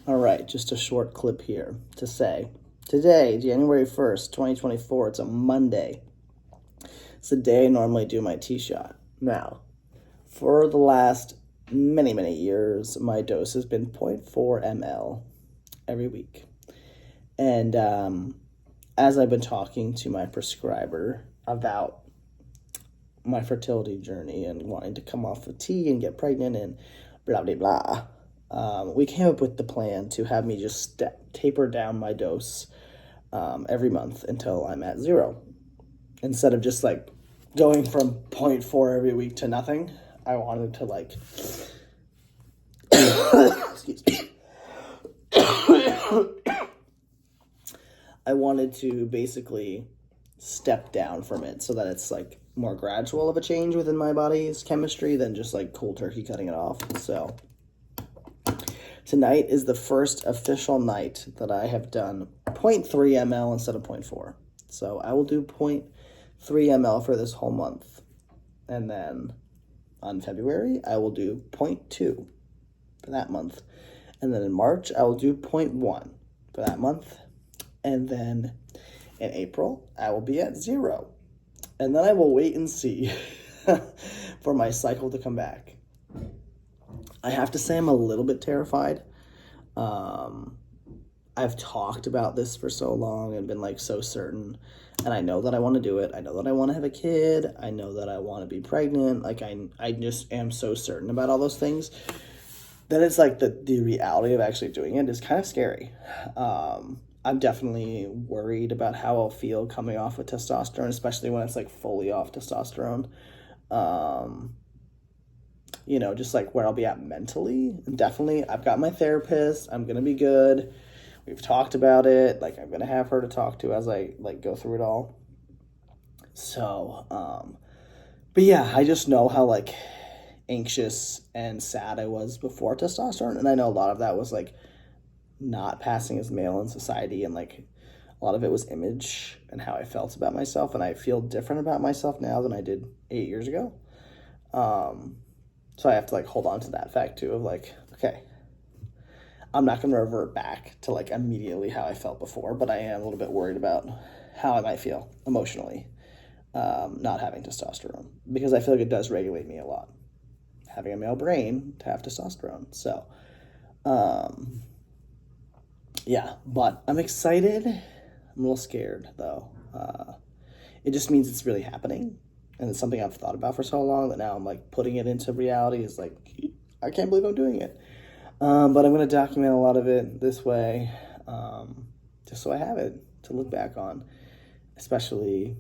All right, just a short clip here to say today, January 1st, 2024, it's a Monday. It's the day I normally do my tee shot. Now, for the last many years, my dose has been 0.4 ml every week. And as I've been talking to my prescriber about my fertility journey and wanting to come off the tee and get pregnant and blah, blah, blah, we came up with the plan to have me just taper down my dose every month until I'm at 0. Instead of just like going from 0.4 every week to nothing, I wanted to like, excuse me. I wanted to basically step down from it so that it's like more gradual of a change within my body's chemistry than just like cold turkey cutting it off. So tonight is the first official night that I have done 0.3 ml instead of 0.4. So I will do 0.3 ml for this whole month. And then on February, I will do 0.2 for that month. And then in March, I will do 0.1 for that month. And then in April, I will be at 0. And then I will wait and see for my cycle to come back. I have to say I'm a little bit terrified. I've talked about this for so long and been like so certain. And I know that I want to do it. I know that I want to have a kid. I know that I want to be pregnant. Like I just am so certain about all those things that it's like the reality of actually doing it is kind of scary. I'm definitely worried about how I'll feel coming off of testosterone, especially when it's like fully off testosterone. Just like where I'll be at mentally. And definitely, I've got my therapist. I'm going to be good. We've talked about it. Like, I'm going to have her to talk to as I like go through it all. So, but yeah, I just know how like anxious and sad I was before testosterone. And I know a lot of that was like not passing as male in society, and like a lot of it was image and how I felt about myself, and I feel different about myself now than I did 8 years ago. So I have to like hold on to that fact too of like, okay, I'm not going to revert back to like immediately how I felt before, but I am a little bit worried about how I might feel emotionally not having testosterone, because I feel like it does regulate me a lot, having a male brain to have testosterone. So yeah, but I'm excited. I'm a little scared though. It just means it's really happening, and it's something I've thought about for so long that now I'm like putting it into reality. Is like, I can't believe I'm doing it. But I'm going to document a lot of it this way, just so I have it to look back on, especially,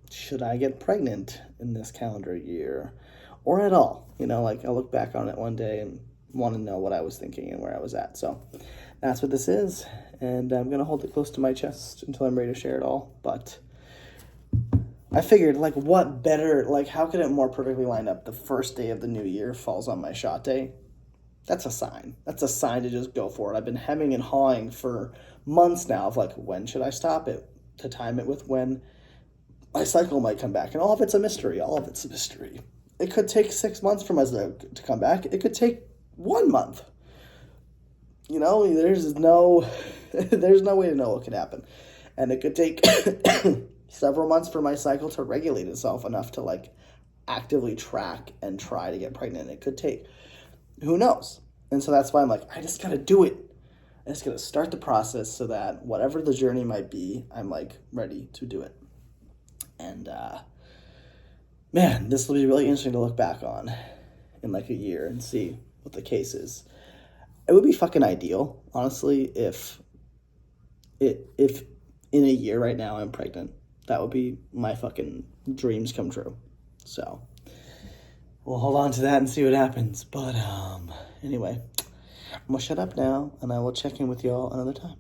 should I get pregnant in this calendar year or at all? Like I'll look back on it one day and want to know what I was thinking and where I was at. So that's what this is, and I'm going to hold it close to my chest until I'm ready to share it all. But I figured, like, what better, like, how could it more perfectly line up? The first day of the new year falls on my shot day. That's a sign. That's a sign to just go for it. I've been hemming and hawing for months now of, like, when should I stop it? To time it with when my cycle might come back. And all of it's a mystery. All of it's a mystery. It could take 6 months for my cycle to come back. It could take 1 month. There's no way to know what could happen. And it could take several months for my cycle to regulate itself enough to like actively track and try to get pregnant. It could take, who knows? And so that's why I'm like, I just got to do it. I just got to start the process so that whatever the journey might be, I'm like ready to do it. And man, this will be really interesting to look back on in like a year and see what the case is. It would be fucking ideal, honestly, if in a year right now I'm pregnant. That would be my fucking dreams come true. So we'll hold on to that and see what happens. But anyway, I'm gonna shut up now, and I will check in with y'all another time.